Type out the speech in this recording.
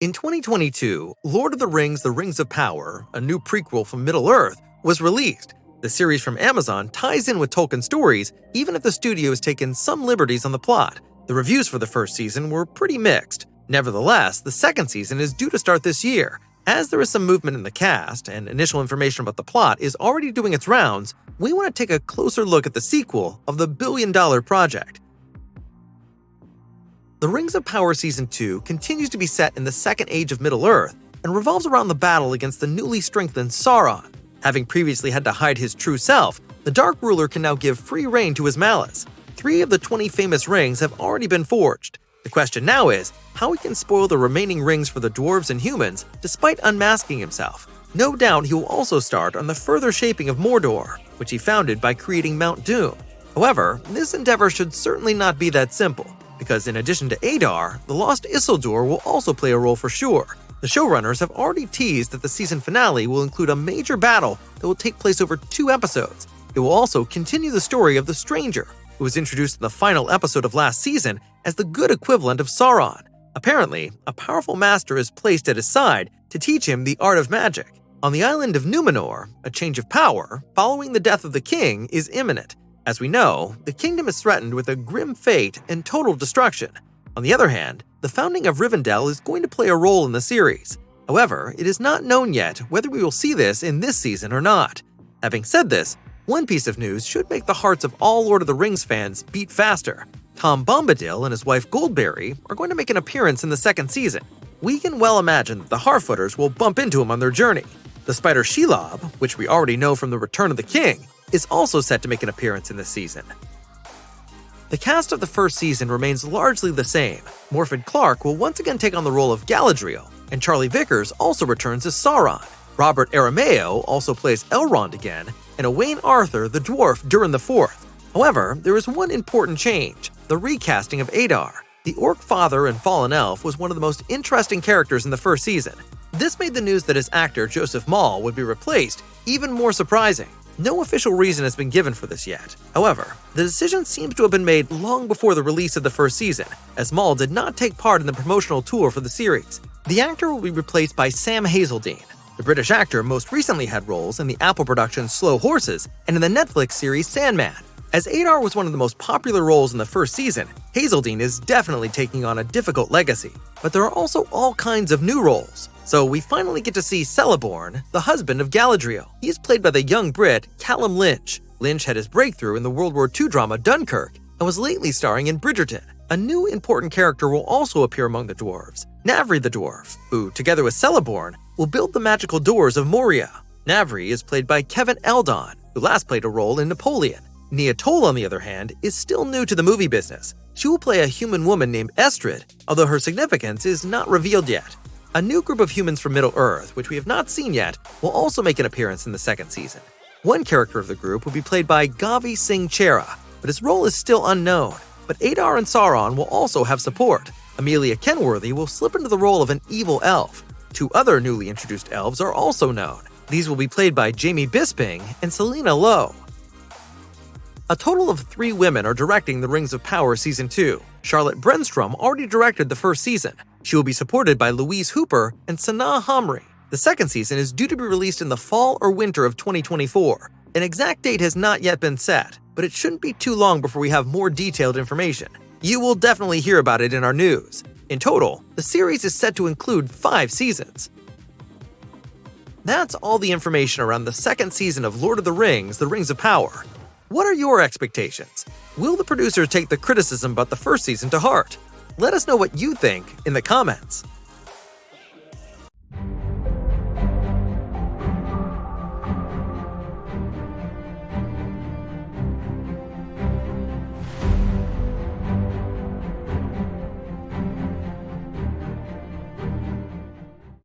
In 2022, Lord of the Rings: The Rings of Power, a new prequel from Middle-earth, was released. The series from Amazon ties in with Tolkien stories, even if the studio has taken some liberties on the plot. The reviews for the first season were pretty mixed. Nevertheless, the second season is due to start this year. As there is some movement in the cast, and initial information about the plot is already doing its rounds, we want to take a closer look at the sequel of the billion-dollar project. The Rings of Power Season 2 continues to be set in the Second Age of Middle-earth and revolves around the battle against the newly strengthened Sauron. Having previously had to hide his true self, the Dark Ruler can now give free rein to his malice. 3 of the 20 famous rings have already been forged. The question now is how he can spoil the remaining rings for the dwarves and humans despite unmasking himself. No doubt he will also start on the further shaping of Mordor, which he founded by creating Mount Doom. However, this endeavor should certainly not be that simple, because in addition to Adar, the lost Isildur will also play a role for sure. The showrunners have already teased that the season finale will include a major battle that will take place over 2 episodes. It will also continue the story of the Stranger, who was introduced in the final episode of last season as the good equivalent of Sauron. Apparently, a powerful master is placed at his side to teach him the art of magic. On the island of Numenor, a change of power, following the death of the king, is imminent. As we know, the kingdom is threatened with a grim fate and total destruction. On the other hand, the founding of Rivendell is going to play a role in the series. However, it is not known yet whether we will see this in this season or not. Having said this, one piece of news should make the hearts of all Lord of the Rings fans beat faster. Tom Bombadil and his wife Goldberry are going to make an appearance in the second season. We can well imagine that the Harfooters will bump into him on their journey. The spider Shelob, which we already know from The Return of the King, is also set to make an appearance in this season. The cast of the first season remains largely the same. Morfydd Clark will once again take on the role of Galadriel, and Charlie Vickers also returns as Sauron. Robert Aramayo also plays Elrond again, and Owain Arthur the dwarf Durin IV. However, there is one important change: the recasting of Adar. The Orc Father and Fallen Elf was one of the most interesting characters in the first season. This made the news that his actor Joseph Mawle would be replaced even more surprising. No official reason has been given for this yet. However, the decision seems to have been made long before the release of the first season, as Mawle did not take part in the promotional tour for the series. The actor will be replaced by Sam Hazeldine. The British actor most recently had roles in the Apple production Slow Horses and in the Netflix series Sandman. As Adar was one of the most popular roles in the first season, Hazeldine is definitely taking on a difficult legacy. But there are also all kinds of new roles. So we finally get to see Celeborn, the husband of Galadriel. He is played by the young Brit Callum Lynch. Lynch had his breakthrough in the World War II drama Dunkirk and was lately starring in Bridgerton. A new important character will also appear among the dwarves, Navri the dwarf, who, together with Celeborn, will build the magical doors of Moria. Navri is played by Kevin Eldon, who last played a role in Napoleon. Nia Toll, on the other hand, is still new to the movie business. She will play a human woman named Estrid, although her significance is not revealed yet. A new group of humans from Middle-earth, which we have not seen yet, will also make an appearance in the second season. One character of the group will be played by Gavi Singh Chera, but his role is still unknown. But Adar and Sauron will also have support. Amelia Kenworthy will slip into the role of an evil elf. 2 other newly introduced elves are also known. These will be played by Jamie Bisping and Selena Lowe. A total of 3 women are directing The Rings of Power Season 2. Charlotte Brenstrom already directed the first season. She will be supported by Louise Hooper and Sanaa Hamri. The second season is due to be released in the fall or winter of 2024. An exact date has not yet been set, but it shouldn't be too long before we have more detailed information. You will definitely hear about it in our news. In total, the series is set to include 5 seasons. That's all the information around the second season of Lord of the Rings: The Rings of Power. What are your expectations? Will the producers take the criticism about the first season to heart? Let us know what you think in the comments.